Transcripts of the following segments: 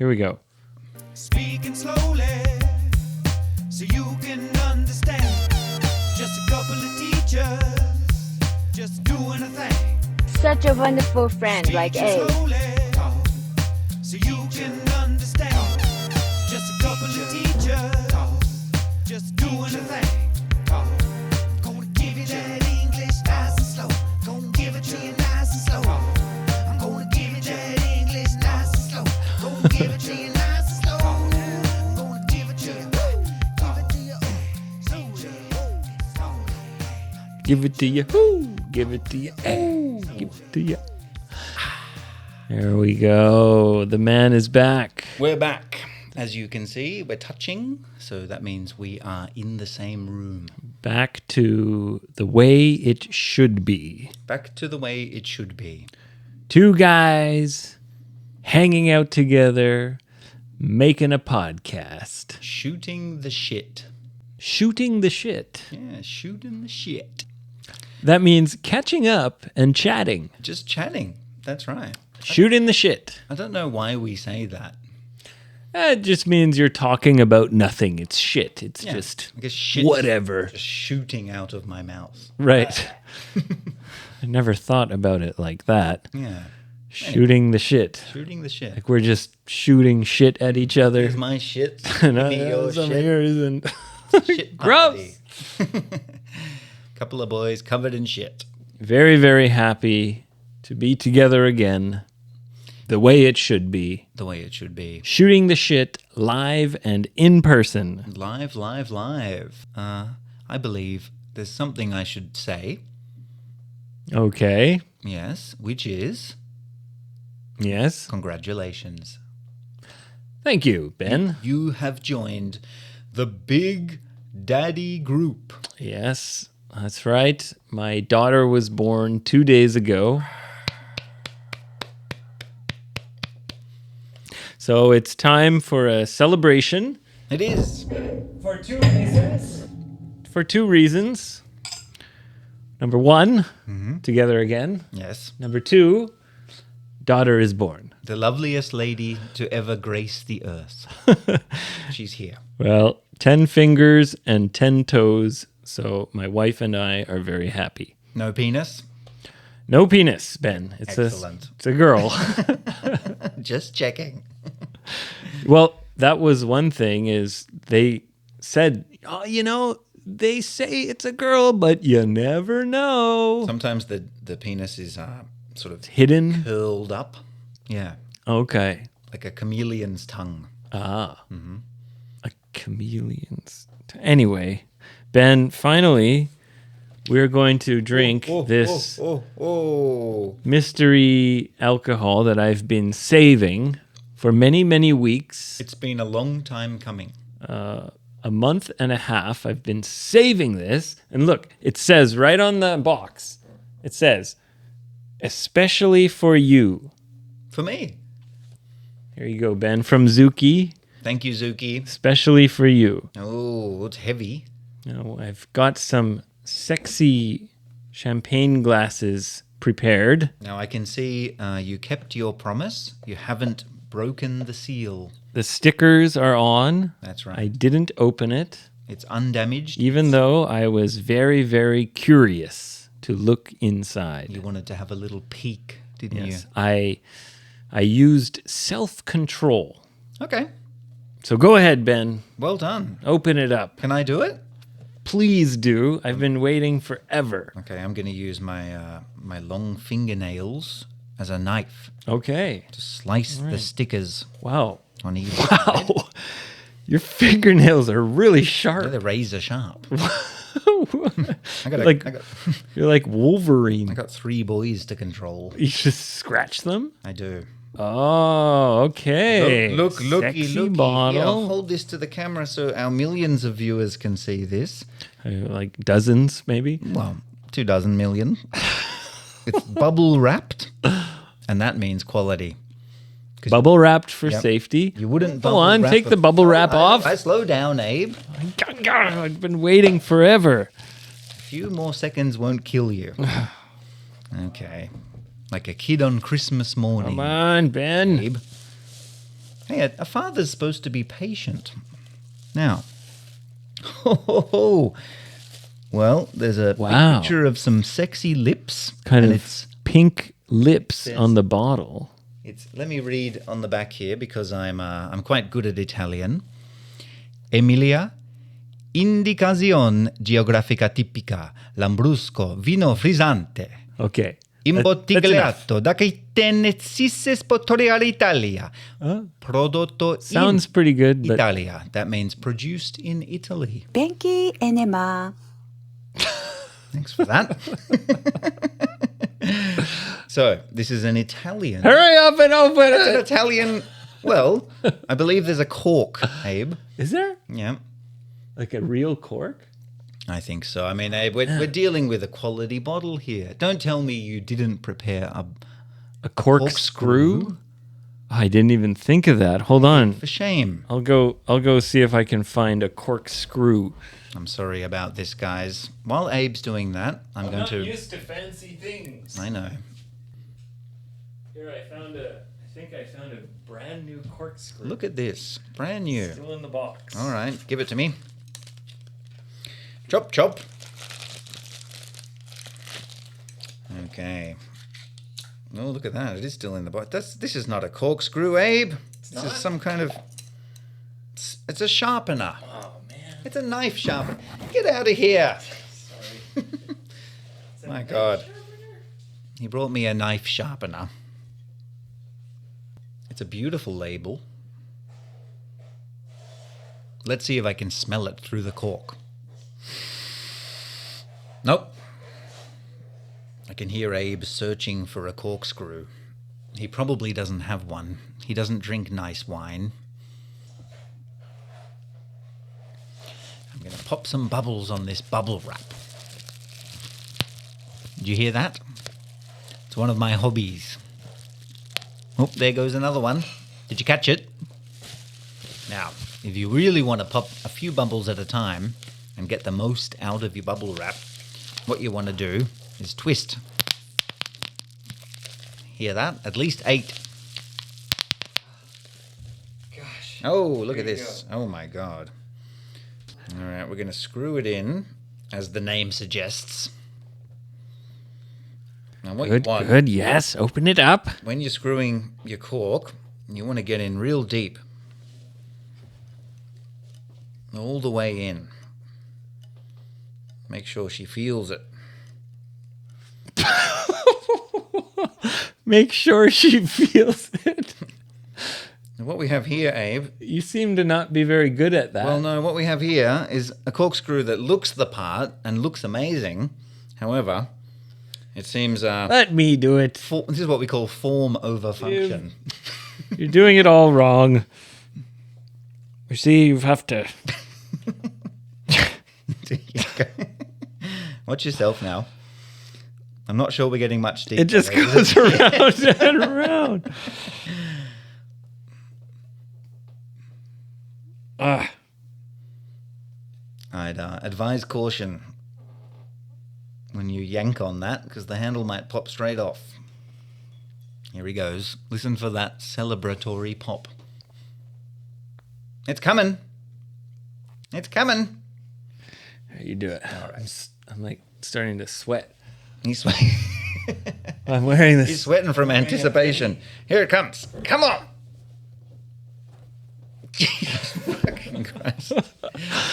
Here we go. Speaking slowly so you can understand. Just a couple of teachers just doing a thing. Such a wonderful friend like Speaking Abe. slowly so you can understand. Just a couple of teachers just doing a thing. Gonna give you that English nice and slow. Gonna give it to you nice and slow. I'm gonna give you that English nice and slow. Gonna give it to you nice and slow. I'm gonna give it to you. Give it to you. Give it to you. Ooh, give it to you. Give it to you. There we go. The man is back. We're back. As you can see, we're touching, so that means we are in the same room. Back to the way it should be. Back to the way it should be. Two guys hanging out together, making a podcast. Shooting the shit. Shooting the shit. Yeah, shooting the shit. That means catching up and chatting. Just chatting. That's right. Shooting the shit. I don't know why we say that. It just means you're talking about nothing. It's shit. It's Yeah, just I guess shit whatever. just shooting out of my mouth. Right. I never thought about it like that. Yeah. Shooting the shit. Shooting the shit. Like we're just shooting shit at each other. Here's my shit. And Give me your some shit. yours and Shit gross. party. Couple of boys covered in shit. Very, very happy to be together again. The way it should be. The way it should be. Shooting the shit live and in person. Live. I believe there's something I should say. Okay. Yes, which is Yes. congratulations. Thank you, Ben. You have joined the Big Daddy group. Yes, that's right. My daughter was born 2 days ago. So it's time for a celebration. It is. For two reasons. For two reasons. Number one, together again. Yes. Number two, daughter is born. The loveliest lady to ever grace the earth. She's here. Well, 10 fingers and 10 toes. So my wife and I are very happy. No penis? No penis, Ben. It's Excellent. It's a girl. Just checking. Well, that was one thing is they said, oh, you know, they say it's a girl, but you never know. Sometimes the penis is sort of Hidden? curled up. Yeah. Okay. Like a chameleon's tongue. Ah. Mm-hmm. A chameleon's. Anyway, Ben, finally, we're going to drink this mystery alcohol that I've been saving for many, many weeks. It's been a long time coming. A month and a half. I've been saving this. And look, it says right on the box, it says, especially for you. For me. Here you go, Ben, from Zuki, Thank you, Zuki. especially for you. Oh, it's heavy. Now, I've got some sexy champagne glasses prepared. Now I can see you kept your promise. You haven't broken the seal. The stickers are on. That's I right. didn't open it, It's undamaged. even though I was very, very curious to look inside. You wanted to have a little peek, didn't Yes, I used self-control. you? Okay. So go ahead, Ben. Well done. Open it up. Can I do it? Please do. I've been waiting forever. Okay, I'm going to use my my long fingernails as a knife Okay. to slice the stickers Wow. on either side. Wow. Your fingernails are really They're sharp. the razor sharp. Like- You're like Wolverine. I got 3 boys to control. You just scratch them? I do. Oh, okay. Looky, Sexy looky. bottle. Here, I'll hold this to the camera so our millions of viewers can see this. Like dozens, maybe? Well, 24 million. It's bubble wrapped, and that means quality. Bubble wrapped for Yep. safety. You wouldn't Go bubble on, wrap take the bubble wrap off. I slow down, Abe. I've been waiting forever. A few more seconds won't kill you. Okay. Like a kid on Christmas morning. Come on, Ben. Abe. Hey, a father's supposed to be patient. Now, well, there's a Wow. picture of some sexy lips. Kind and of pink lips on the bottle. Let me read on the back here because I'm quite good at Italian. Emilia, indicazione geografica tipica, Lambrusco, vino frizzante. Okay. Imbottigliato da Caitenezisse Spottoriale Italia. Prodotto Sounds in pretty good, but Italia. That means produced in Italy. Benki enema. Thanks for that. So, this is an Italian. hurry up and open It's an it. Italian. Well, I believe there's a cork, Abe. Is there Yeah, like a real cork? I think so. I mean, Abe, we're dealing with a quality bottle here. Don't tell me you didn't prepare A corkscrew? I didn't even think of that. Hold on. For shame. I'll go see if I can find a corkscrew. I'm sorry about this, guys. While Abe's doing that, I'm going to... used to fancy things. I know. Here I think I found a brand new corkscrew. Look at this. Brand new. Still in the box. All right, give it to me. Chop, chop. Okay. Oh, look at that. It is still in the box. This is not a corkscrew, Abe. This is some kind of... It's a sharpener. Oh man. It's a knife sharpener. Get out of here. Sorry. My God. He brought me a knife sharpener. It's a beautiful label. Let's see if I can smell it through the cork. Nope. I can hear Abe searching for a corkscrew. He probably doesn't have one. He doesn't drink nice wine. I'm going to pop some bubbles on this bubble wrap. Did you hear that? It's one of my hobbies. Oh, there goes another one. Did you catch it? Now, if you really want to pop a few bubbles at a time and get the most out of your bubble wrap, what you want to do is twist. Hear that? At least 8. Gosh. Oh, look at this. Oh my God. All right, we're going to screw it in, as the name suggests. Now what Good, you want, good. Yes, open it up. when you're screwing your cork, you want to get in real deep. All the way in. Make sure she feels it. Make sure she feels it. And what we have here, Abe, You seem to not be very good at that. well, no, what we have here is a corkscrew that looks the part and looks amazing. However, it seems Let me do it. this is what we call form over function. You're doing it all wrong. You see, you have to. Watch yourself now. I'm not sure we're getting much deeper. It just Abe. goes around and around. Ah, I'd advise caution when you yank on that, because the handle might pop straight off. Here he goes. Listen for that celebratory pop. It's coming. It's coming. you do it. I'm like starting to sweat. He's sweating. I'm wearing this. He's sweating from anticipation. Here it comes. Come on. Jesus fucking Christ. All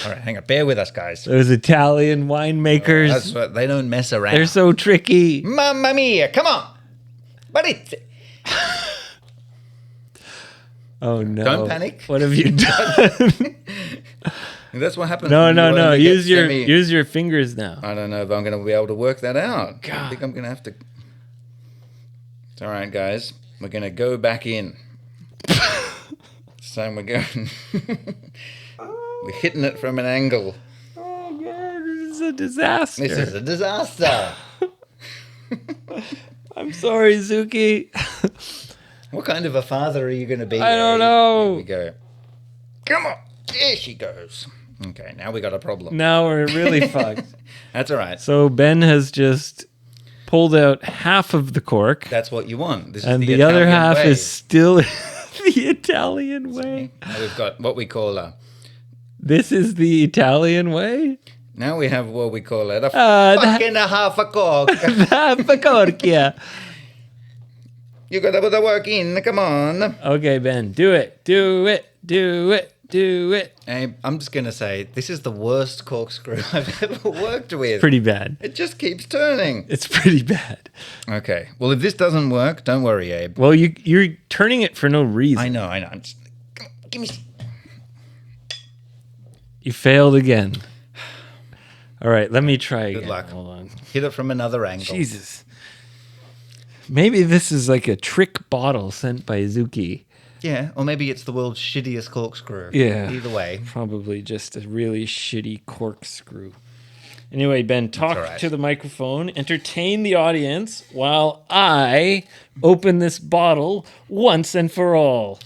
right, hang on. Bear with us, guys. Those Italian winemakers. That's what, they don't mess around. They're so tricky. Mamma mia, come on. Barizzi. Oh no! Don't panic. What have you done? That's what happens. No, when no, you no. only get Use your fingers now. I don't know if I'm going to be able to work that out. I God. think I'm going to have to. It's all right, guys. We're going to go back in. So we're going. We're hitting it from an angle. Oh god, this is a disaster. This is a disaster. I'm sorry, Zuki. What kind of a father are you going to be? I don't eh? know. Here we go. Come on. There she goes. Okay, now we got a problem. Now we're really fucked. That's all right. So Ben has just pulled out half of the cork, That's what you want. This and is the other Italian half way. is still The Italian way. Now we've got what we call a. This is the Italian way? Now we have what we call it a that- fucking a half a cock. Pacorchia. You gotta put the work in. Come on. Okay, Ben, do it. Do it. Do it. Do it. Abe, I'm just gonna say this is the worst corkscrew I've ever worked with. Pretty bad. It just keeps turning. It's pretty bad. Okay. Well, if this doesn't work, don't worry, Abe. Well, you're turning it for no reason. I know. I'm just, give me. You failed again. All right, let me try again. Good luck. Hold on. Hit it from another angle. Jesus. Maybe this is like a trick bottle sent by Zuki. Yeah, or maybe it's the world's shittiest corkscrew. Yeah. Either way. Probably just a really shitty corkscrew. Anyway, Ben, talk all right. to the microphone, entertain the audience while I open this bottle once and for all.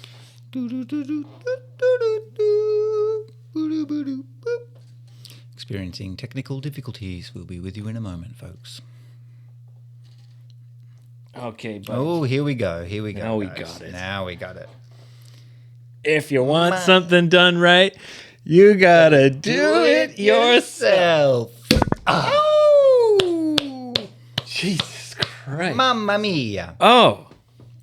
Experiencing technical difficulties. We'll be with you in a moment, folks. Okay, but Oh, here we go. Here we go. Now we guys. got it. Now we got it. if you want something done right, you gotta do it yourself. Oh! Jesus Christ. Mamma mia. Oh,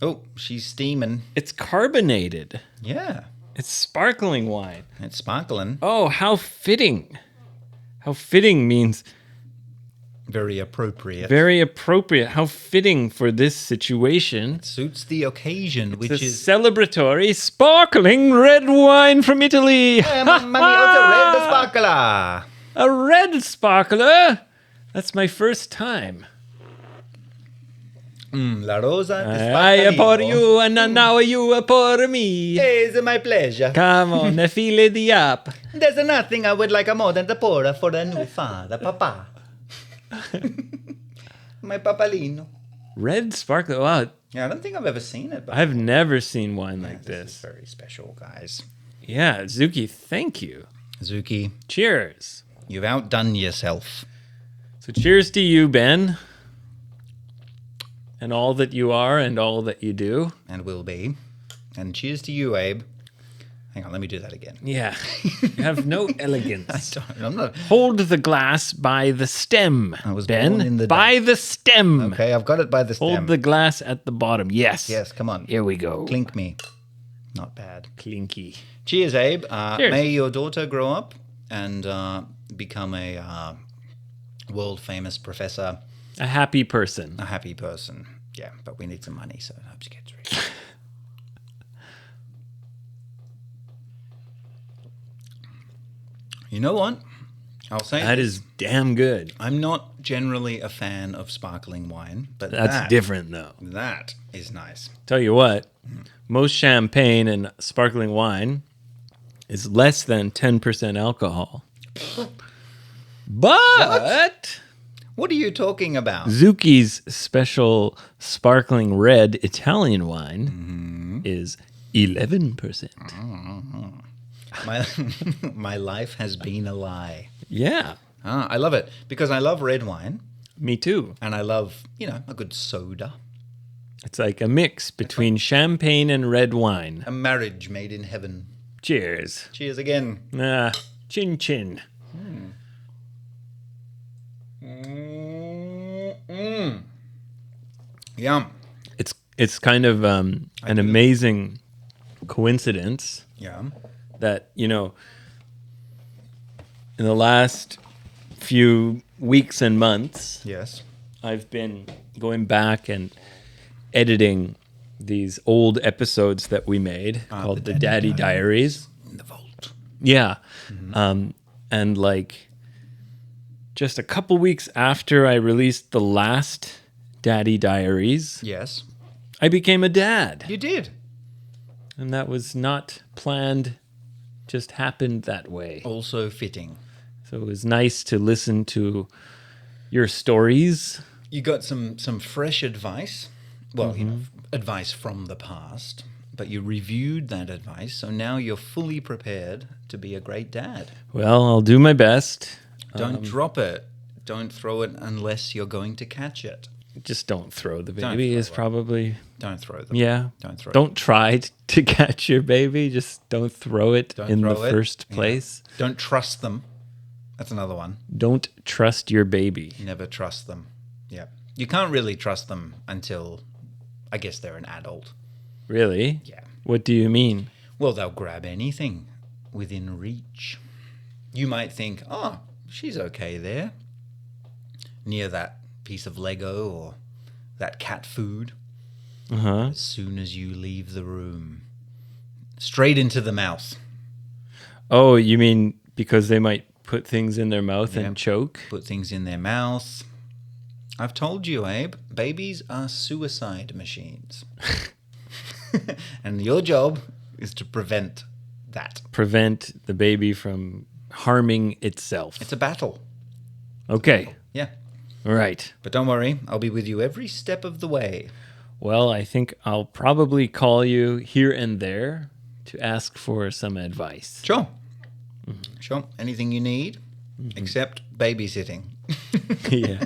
Oh, she's steaming. it's carbonated. Yeah. It's sparkling wine. It's sparkling. Oh, how fitting. How fitting means Very appropriate. very appropriate. How fitting for this situation. Suits the occasion, which It's a is... celebratory sparkling red wine from Italy. Mamma mia, it's a red sparkler. A red sparkler? That's my first time. La rosa di I pour sparkling. you and now you pour me. It's my pleasure. Come on, file di up. There's nothing I would like more than to pour for a new father, papa. My papalino. Red sparkler. Wow, Yeah, I don't think I've ever seen it. But I've never seen wine like this is this. very special, guys. Yeah, Zuki, thank you. Zuki, Cheers. you've outdone yourself. So cheers to you, Ben. And all that you are and all that you do. And will be. And cheers to you, Abe. Hang on, let me do that again. Yeah. You have no elegance. I'm not... Hold the glass by the stem, I was Ben. born in the by the stem. Okay, I've got it by the stem. Hold the glass at the bottom. Yes. Yes, come on. Here we go. Clink me. Not bad. Clinky. Cheers, Abe. Cheers. May your daughter grow up and become a world-famous professor, A happy person. a happy person. Yeah, but we need some money, so I hope she gets rich. You know what? I'll say That this. is damn good. I'm not generally a fan of sparkling wine, but That's different, though. That is nice. Tell you what, most champagne and sparkling wine is less than 10% alcohol. But What are you talking about? Zuki's special sparkling red Italian wine is 11%. My my life has been a lie. Yeah, I love it because I love red wine me too. and I love, a good soda. It's like a mix between champagne and red wine. A marriage made in heaven. Cheers. Cheers again. Chin chin. Yum. It's kind of an amazing coincidence Yum. that, in the last few weeks and months, Yes. I've been going back and editing these old episodes that we made called the Daddy Diaries. In the vault. Yeah. And like just a couple weeks after I released the last Daddy Diaries, Yes. I became a dad. You did. And that was not planned, just happened that way. Also fitting. So it was nice to listen to your stories. You got some fresh advice. Well, advice from the past, but you reviewed that advice, so now you're fully prepared to be a great dad. Well, I'll do my best. Don't drop it. Don't throw it unless you're going to catch it. just don't throw the Don't baby throw is it. probably, Don't throw them. yeah. Don't throw Don't try to catch your baby. Just don't throw it Don't in the throw it. first Yeah. place. Don't trust them. That's another one. Don't trust your baby. Never trust them. Yeah. You can't really trust them until, I guess, they're an adult. Really? Yeah. What do you mean? Well, they'll grab anything within reach. You might think, oh, she's okay there, near that piece of Lego or that cat food. Uh-huh. As soon as you leave the room, straight into the mouth. Oh, you mean because they might put things in their mouth Yep. and choke? Put things in their mouth. I've told you, Abe, babies are suicide machines. And your job is to prevent that. Prevent the baby from harming itself. It's a battle. Okay. Yeah. All right. But don't worry, I'll be with you every step of the way. Well, I think I'll probably call you here and there to ask for some advice. Sure. Sure. Anything you need, except babysitting. Yeah.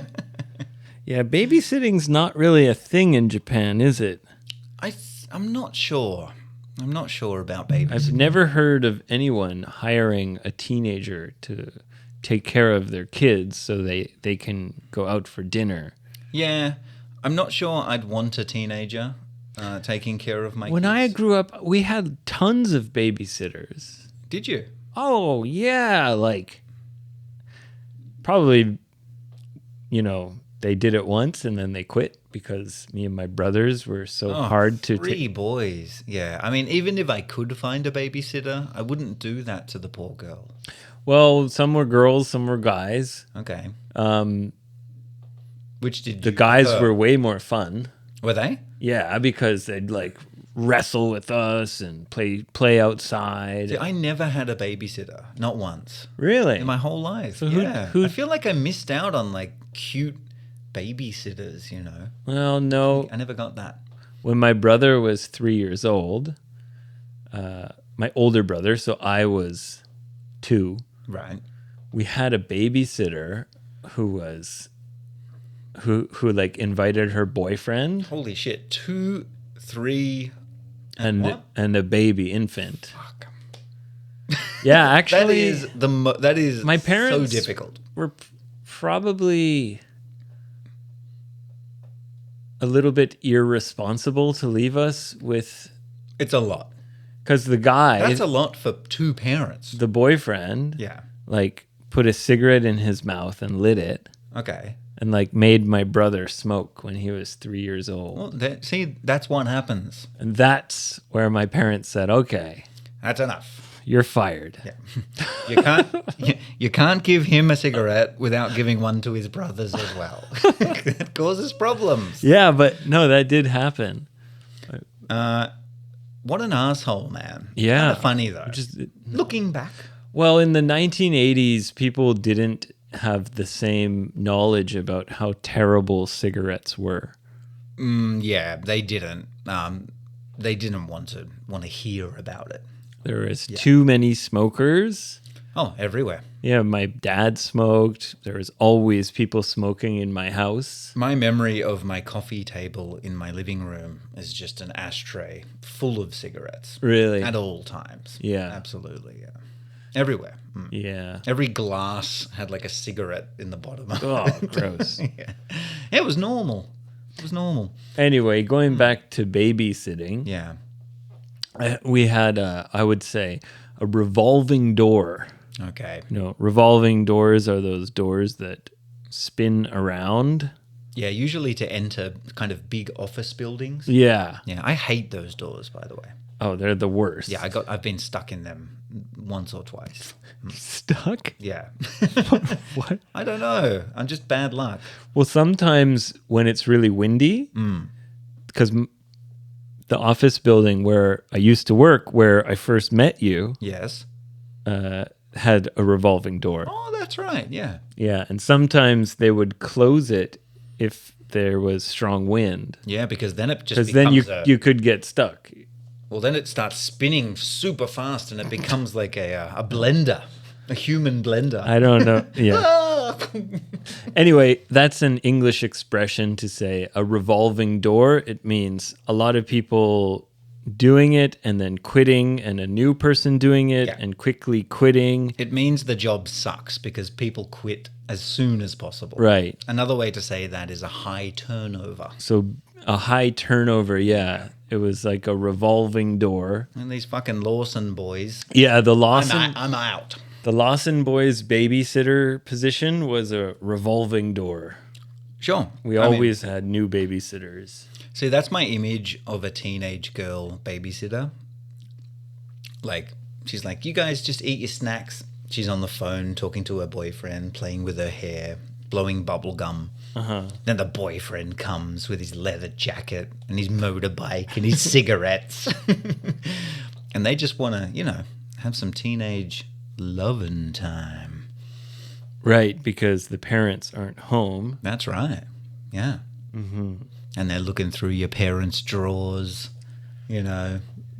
Yeah, babysitting's not really a thing in Japan, is it? I'm not sure. I'm not sure about babysitting. I've never heard of anyone hiring a teenager to take care of their kids so they can go out for dinner. Yeah. I'm not sure I'd want a teenager taking care of my When kids. I grew up, we had tons of babysitters. Did you? Oh, yeah, like probably, they did it once and then they quit because me and my brothers were so hard to Three boys. Yeah. I mean, even if I could find a babysitter, I wouldn't do that to the poor girl. Well, some were girls, some were guys. Okay. Which did The you guys prefer? were way more fun. Were they? Yeah, because they'd like wrestle with us and play outside. See, I never had a babysitter. Not once. Really? In my whole life. So yeah. who- I feel like I missed out on like cute babysitters, Well, no. I never got that. When my brother was 3 years old, my older brother, so I was 2, Right. we had a babysitter who like invited her boyfriend Holy shit. 2, 3. and what? a baby infant. Fuck. Yeah, That actually, is that is my parents so difficult. were probably a little bit irresponsible to leave us with, It's a lot. because the guy, That's a lot for 2 parents. the boyfriend, Yeah. like put a cigarette in his mouth and lit it Okay. and like made my brother smoke when he was 3 years old. Well, see, that's what happens. And that's where my parents said, okay, That's enough. you're fired. Yeah. You can't give him a cigarette without giving one to his brothers as well. That causes problems. Yeah, but no, that did happen. What an asshole, man. Yeah. Kinda funny though. Just Looking back. Well, in the 1980s, people didn't have the same knowledge about how terrible cigarettes were. Yeah, they didn't. They didn't want to hear about it. There was too many smokers. Oh, everywhere. Yeah, my dad smoked. There was always people smoking in my house. My memory of my coffee table in my living room is just an ashtray full of cigarettes. Really? At all times. Yeah. Absolutely, yeah. Everywhere. Yeah. Every glass had like a cigarette in the bottom of Oh, it. gross. Yeah. It was normal. It was normal. Anyway, going back to babysitting, Yeah. we had, I would say, a revolving door. Okay. Revolving doors are those doors that spin around. Yeah, usually to enter kind of big office buildings. Yeah. Yeah, I hate those doors, by the way. Oh, they're the worst. Yeah, I've been stuck in them once or twice. Stuck? Yeah. What? I don't know. I'm just bad luck. Well, sometimes when it's really windy, because the office building where I used to work, where I first met you, Yes. had a revolving door. Oh, that's right. Yeah. Yeah, and sometimes they would close it if there was strong wind, Yeah, because then it just because becomes then you could get stuck. well, then it starts spinning super fast and it becomes like a blender, a human blender. I don't know. Yeah. fuck. Anyway, that's an English expression to say a revolving door. It means a lot of people doing it and then quitting, and a new person doing it Yeah. and quickly quitting. It means the job sucks because people quit as soon as possible. Right. Another way to say that is a high turnover. So a high turnover, yeah. It was like a revolving door. And these fucking Lawson boys, Yeah, the Lawson I'm out. the Lawson boys babysitter position was a revolving door. Sure. We I mean, always had new babysitters. see, that's my image of a teenage girl babysitter. Like, she's like, you guys just eat your snacks. She's on the phone talking to her boyfriend, playing with her hair, blowing bubble gum. Then the boyfriend comes with his leather jacket and his motorbike and his cigarettes. And they just want to, have some teenage loving time. Right, because the parents aren't home. That's right. Yeah. Mm-hmm. And they're looking through your parents' drawers,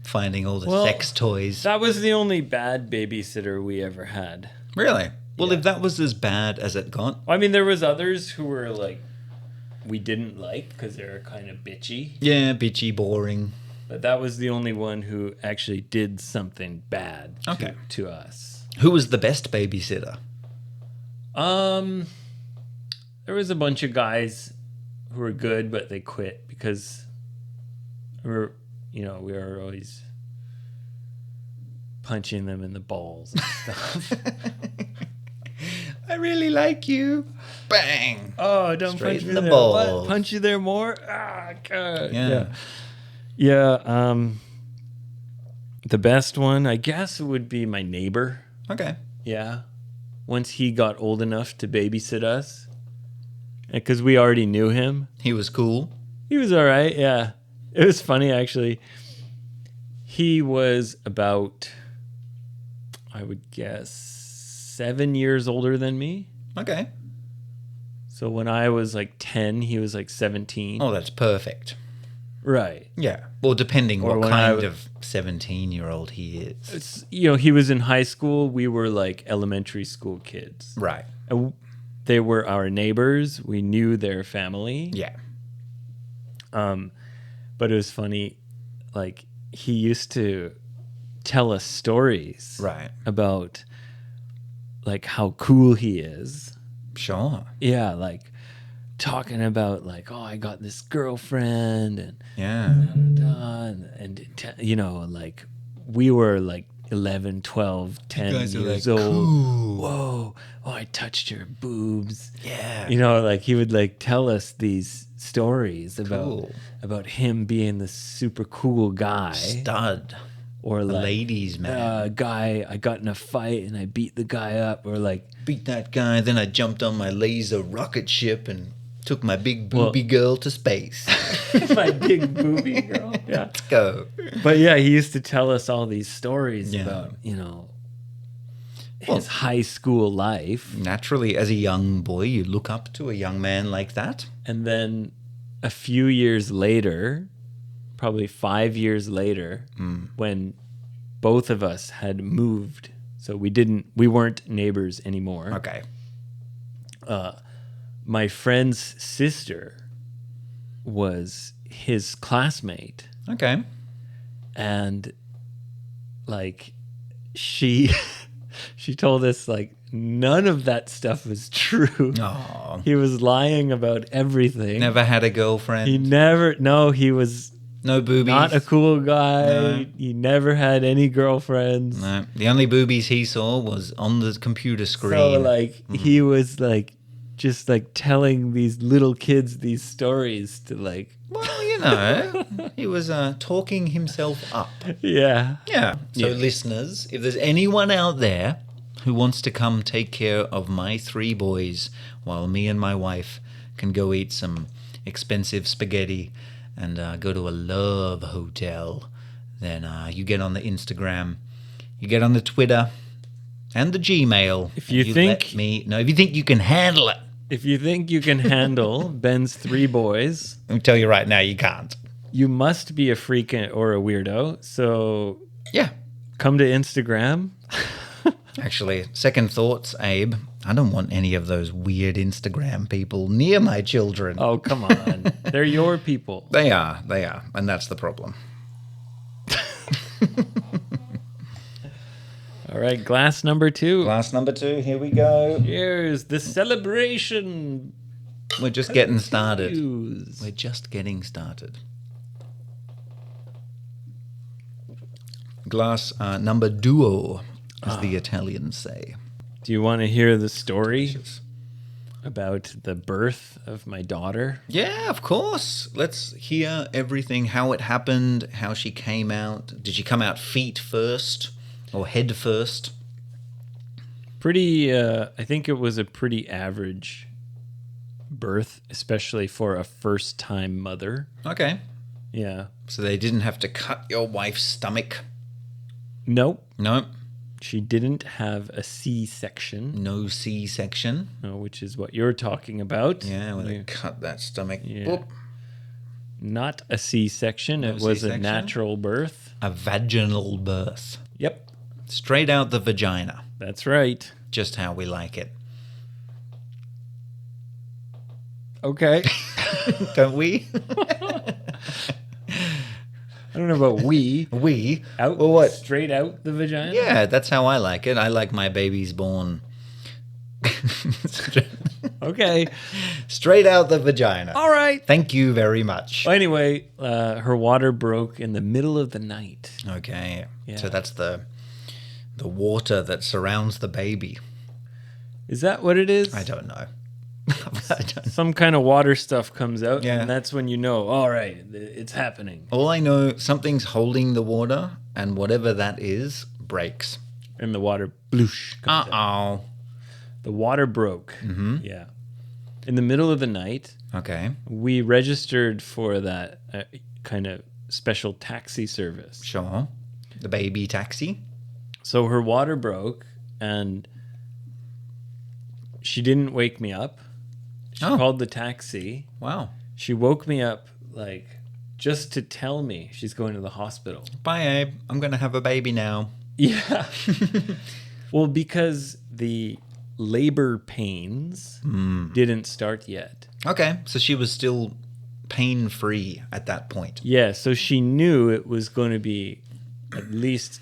finding all the Well, sex toys. That was the only bad babysitter we ever had. Really? Well, if that was as bad as it got. I mean, there was others who were like, we didn't like because they were kind of bitchy. Yeah, bitchy, boring. But that was the only one who actually did something bad to us. Who was the best babysitter? There was a bunch of guys who were good, but they quit because we were always punching them in the balls and stuff. I really like you. Bang. Oh, don't Straight punch in me the there. balls. What? Punch you there more? Ah, God. Yeah. Yeah. The best one, I guess, would be my neighbor. Okay. Yeah. Once he got old enough to babysit us, because we already knew him. He was cool. He was all right, yeah. It was funny, actually. He was about, I would guess, 7 years older than me. Okay. So when I was like 10, he was like 17. Oh, that's perfect. Right. Yeah. Well, depending Or what when kind I of 17-year-old he is. It's, he was in high school. We were like elementary school kids. Right. And they were our neighbors. We knew their family. Yeah. But it was funny. Like, he used to tell us stories. Right. About like how cool he is. Sure. Yeah, like talking about like, oh, I got this girlfriend and Yeah. like we were like 11, 12, 10 years old. Cool. Whoa, oh, I touched your boobs. Yeah. Like he would like tell us these stories about him being the super cool guy. Stud. Or A like ladies' man. guy, I got in a fight and I beat the guy up, or like Beat that guy, then I jumped on my laser rocket ship and took my big booby girl to space. my big booby girl. Yeah. Let's go. But yeah, he used to tell us all these stories Yeah. about, his high school life. Naturally, as a young boy, you look up to a young man like that. And then a few years later, probably 5 years later, when both of us had moved, so we weren't neighbors anymore. Okay. My friend's sister was his classmate. Okay. And like she told us like none of that stuff was true. Oh. He was lying about everything. Never had a girlfriend. He was No boobies. not a cool guy. No. He never had any girlfriends. No. The only boobies he saw was on the computer screen. So like he was like just like telling these little kids these stories to like Well, he was talking himself up. yeah. Yeah. So listeners, if there's anyone out there who wants to come take care of my 3 boys while me and my wife can go eat some expensive spaghetti and go to a love hotel, then you get on the Instagram, you get on the Twitter and the Gmail. If you and think- let me know, if you think you can handle it, If you think you can handle Ben's 3 boys, I'll tell you right now, you can't. you must be a freak or a weirdo. So Yeah. come to Instagram Actually, second thoughts, Abe. I don't want any of those weird Instagram people near my children. Oh, come on. They're your people. They are. And that's the problem. All right, glass number 2. Glass number 2, here we go. Here's the celebration. We're just getting started. Continues. We're just getting started. Glass number duo, as the Italians say. Do you want to hear the story about the birth of my daughter? Yeah, of course. Let's hear everything, how it happened, how she came out. Did she come out feet first or head first? I think it was a pretty average birth, especially for a first-time mother. Okay. Yeah. So they didn't have to cut your wife's stomach? Nope. No. She didn't have a C-section. No C-section? No, which is what you're talking about. Yeah, when they cut that stomach. Yeah. Boop. Not a C-section. No It was a C-section? natural birth. A vaginal birth. Yep. Straight out the vagina. That's right. Just how we like it. Okay. Don't we? I don't know about we. We? Out, Well, what? Straight out the vagina? Yeah, that's how I like it. I like my babies born Okay. straight out the vagina. All right. Thank you very much. Well, anyway, her water broke in the middle of the night. Okay. Yeah. So that's the water that surrounds the baby. Is that what it is? I don't know. Some kind of water stuff comes out, Yeah. and that's when you know, all right, it's happening. All I know, something's holding the water, and whatever that is, breaks. And the water bloosh comes out. Uh-oh. The water broke. Mm-hmm. Yeah. In the middle of the night, Okay. we registered for that kind of special taxi service. Sure. The baby taxi. So her water broke, and she didn't wake me up. She Oh. called the taxi. Wow. She woke me up, like, just to tell me she's going to the hospital. Bye, Abe. I'm going to have a baby now. Yeah. Well, because the labor pains didn't start yet. Okay. So she was still pain-free at that point. Yeah, so she knew it was going to be at least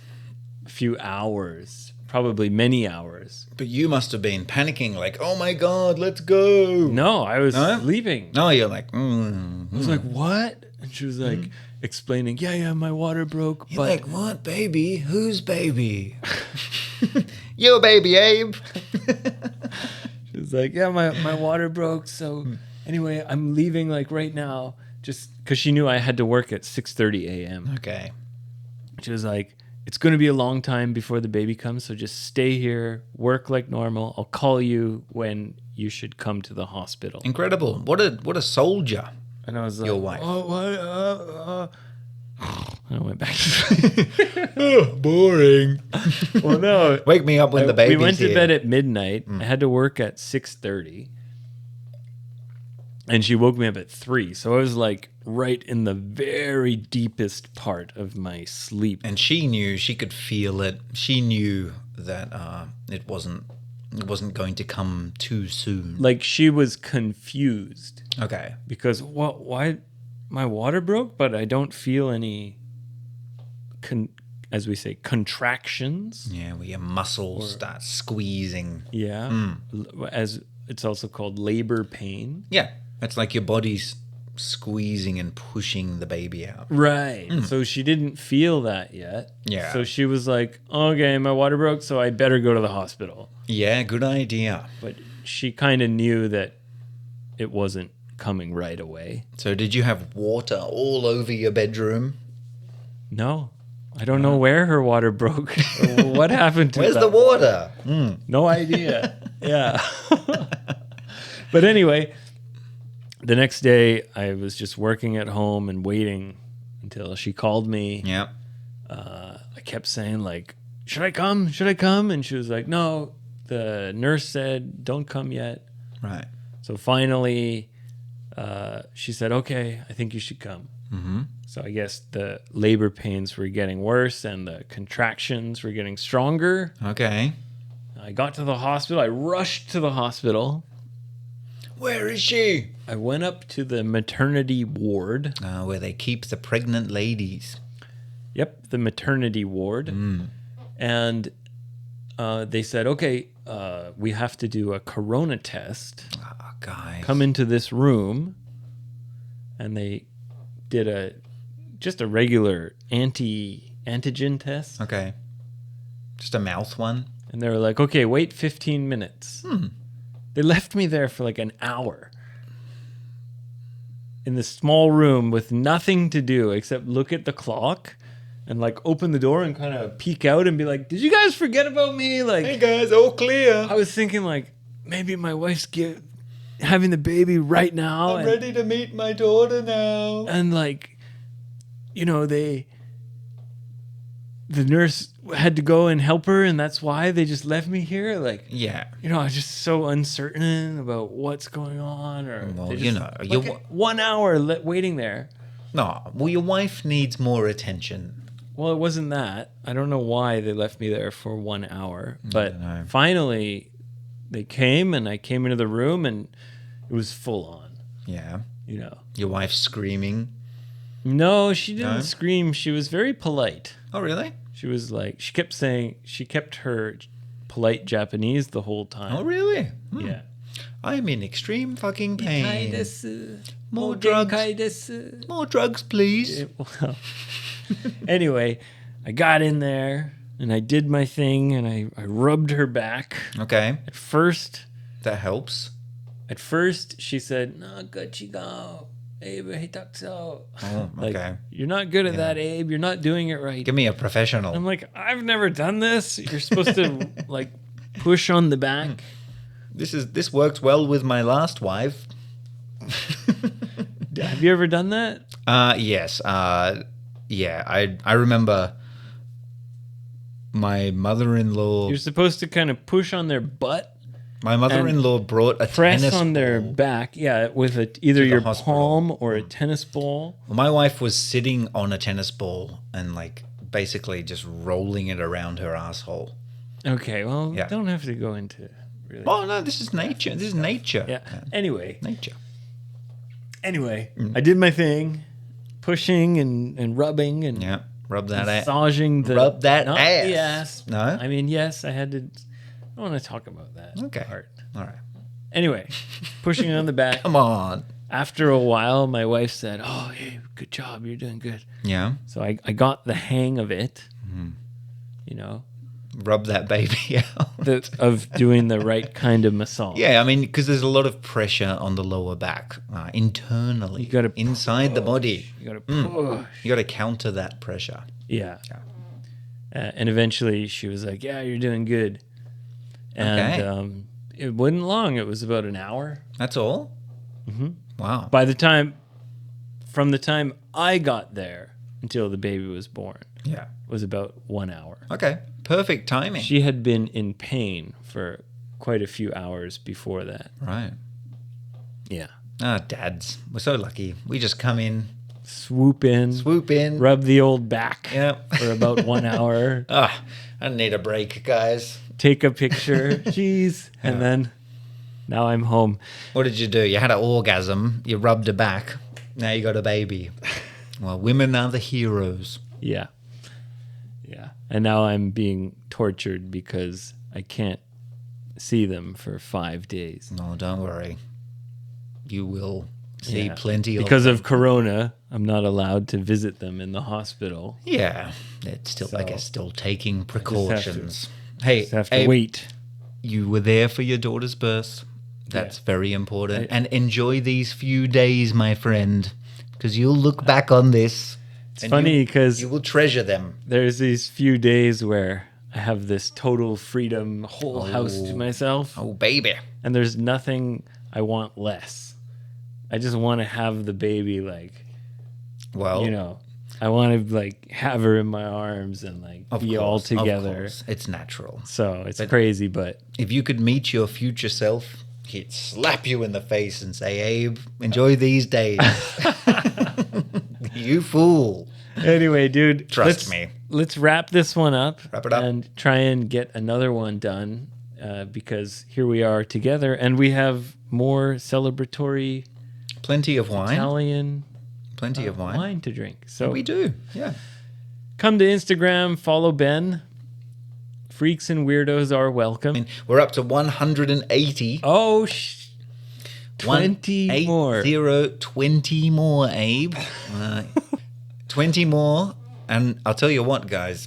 a few hours, probably many hours. But you must have been panicking like, oh my God, let's go. No, I was No? sleeping. No, you're like, I was like, what? And she was like explaining, yeah, my water broke. You're But like, what baby? Whose baby? Your baby, Abe. she was like, yeah, my water broke. So anyway, I'm leaving like right now, just because she knew I had to work at 6:30 a.m. Okay. She was like, it's going to be a long time before the baby comes, so just stay here, work like normal. I'll call you when you should come to the hospital. Incredible. What a soldier. And I was like, Your wife. oh, what? And I went back to sleep. Boring. Well, no. Wake me up when the baby's We went to here. bed at midnight. I had to work at 6:30. And she woke me up at 3. So I was like right in the very deepest part of my sleep. And she knew, she could feel it. She knew that it wasn't going to come too soon. Like she was confused Okay. because why my water broke, but I don't feel any, as we say, contractions. Yeah, where your muscles start squeezing. Yeah. As it's also called labor pain. Yeah, it's like your body's squeezing and pushing the baby out. Right. So she didn't feel that yet. Yeah. So she was like, okay, my water broke, so I better go to the hospital. Yeah, good idea. But she kind of knew that it wasn't coming right away. So did you have water all over your bedroom? No. I don't know where her water broke. Or what happened to Where's that the water? No idea. Yeah. But anyway, the next day I was just working at home and waiting until she called me. Yeah. I kept saying like, should I come? Should I come? And she was like, no, the nurse said, don't come yet. Right. So finally, she said, okay, I think you should come. Mm-hmm. So I guess the labor pains were getting worse and the contractions were getting stronger. Okay. I got to the hospital. I rushed to the hospital. Where is she? I went up to the maternity ward. Where they keep the pregnant ladies. Yep, the maternity ward. And they said, okay, we have to do a corona test. Oh, guys. Come into this room. And they did just a regular antigen test. Okay. Just a mouth one? And they were like, okay, wait 15 minutes. They left me there for like an hour. In this small room with nothing to do except look at the clock. And like open the door and kind of peek out and be like, did you guys forget about me? Like, Hey guys, all clear. I was thinking like, maybe my wife's having the baby right now. I'm ready to meet my daughter now. And like, you know, the nurse had to go and help her, and that's why they just left me here. Like, Yeah. you know, I was just so uncertain about what's going on. Or Well, they you just- know, like, 1 hour waiting there. No, well, your wife needs more attention. Well, it wasn't that. I don't know why they left me there for 1 hour. But know. finally, they came, and I came into the room, and it was full on, Yeah. you know. Your wife's screaming. No, she didn't No? scream. She was very polite. Oh, really? She was like, she kept her polite Japanese the whole time. Oh, really? Yeah. I'm in extreme fucking pain. More More drugs. More drugs, please. Well, anyway, I got in there and I did my thing and I rubbed her back. Okay. At first, That helps. she said, "No, good you go. Abe, Oh, like, okay. you're not good at that, Abe. You're not doing it right." Give me a professional. I'm like, I've never done this. You're supposed to like push on the back. This works well with my last wife. Have you ever done that? Yes. Yeah. I remember my mother-in-law. You're supposed to kind of push on their butt, My mother-in-law brought a press tennis on their ball. back, with either the your hospital. palm or a tennis ball. My wife was sitting on a tennis ball and like basically just rolling it around her asshole. Okay, well, Yeah. don't have to go into really. Oh no, this is nature. This is nature. Yeah. Anyway, Nature. I did my thing, pushing and rubbing and Yeah. Rub that ass. massaging the Rub that not ass. the ass. No? I mean, yes, I had to. I don't want to talk about that Okay. part. All right. Anyway, pushing on the back. Come on. After a while, my wife said, "Oh, hey, good job. You're doing good." Yeah. So I got the hang of it, Mm-hmm. you know, Rub that baby out. of doing the right kind of massage. Yeah, I mean, because there's a lot of pressure on the lower back internally. You gotta inside the body. You got to push. You got to counter that pressure. Yeah. And eventually she was like, "Yeah, you're doing good." And Okay. it wasn't long. It was about an hour. That's all. Mm-hmm. Wow. From the time I got there until the baby was born Yeah. was about 1 hour. Okay. Perfect timing. She had been in pain for quite a few hours before that. Right. Yeah. Dads, we're so lucky. We just come in, Swoop in, swoop in. rub the old back Yeah. for about 1 hour, I need a break, guys. take a picture, jeez, and then now I'm home. What did you do? You had an orgasm. You rubbed her back. Now you got a baby. Well, women are the heroes. Yeah. Yeah. And now I'm being tortured because I can't see them for 5 days. No, don't worry. You will see Yeah. plenty of Because of Corona, I'm not allowed to visit them in the hospital. Yeah, it's still, I So- guess, still taking have to- precautions. Hey, Just have to Abe, wait. you were there for your daughter's birth. That's Yeah. very important. And enjoy these few days, my friend, because you'll look back on this. It's and funny because you will treasure them. there's these few days where I have this total freedom, whole house to myself, Oh, baby. and there's nothing I want less. I just want to have the baby, like, Well, you know, I want to like have her in my arms and like of be course, all of together. course. It's natural. So it's crazy, but If you could meet your future self, he'd slap you in the face and say, Abe, enjoy these days. You fool. anyway, dude, Trust me. Let's wrap this one up. Wrap it up. and try and get another one done because here we are together, and we have more celebratory Plenty of wine. Italian Plenty of wine. to drink. So We do. Yeah. come to Instagram, follow Ben. Freaks and weirdos are welcome. I mean, we're up to 180. Oh, 20 more. 20 more, Abe. 20 more. And I'll tell you what, guys.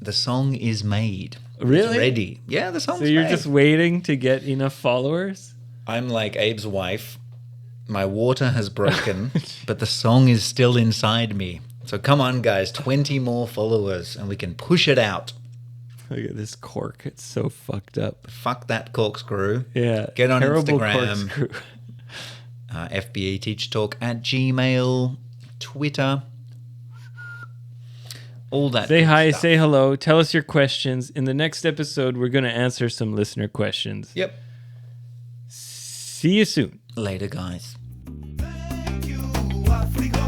The song is made. Really? It's ready. Yeah, the song's So you're made. just waiting to get enough followers? I'm like Abe's wife. My water has broken, but the song is still inside me. So come on, guys. 20 more followers, and we can push it out. Look at this cork. It's so fucked up. Fuck that corkscrew. Yeah. Get on terrible Instagram. corkscrew. FBA Teacher Talk at Gmail, Twitter. All that. Say good hi, stuff. say hello. Tell us your questions. In the next episode, we're going to answer some listener questions. Yep. See you soon. Later, guys. Thank you, Africa.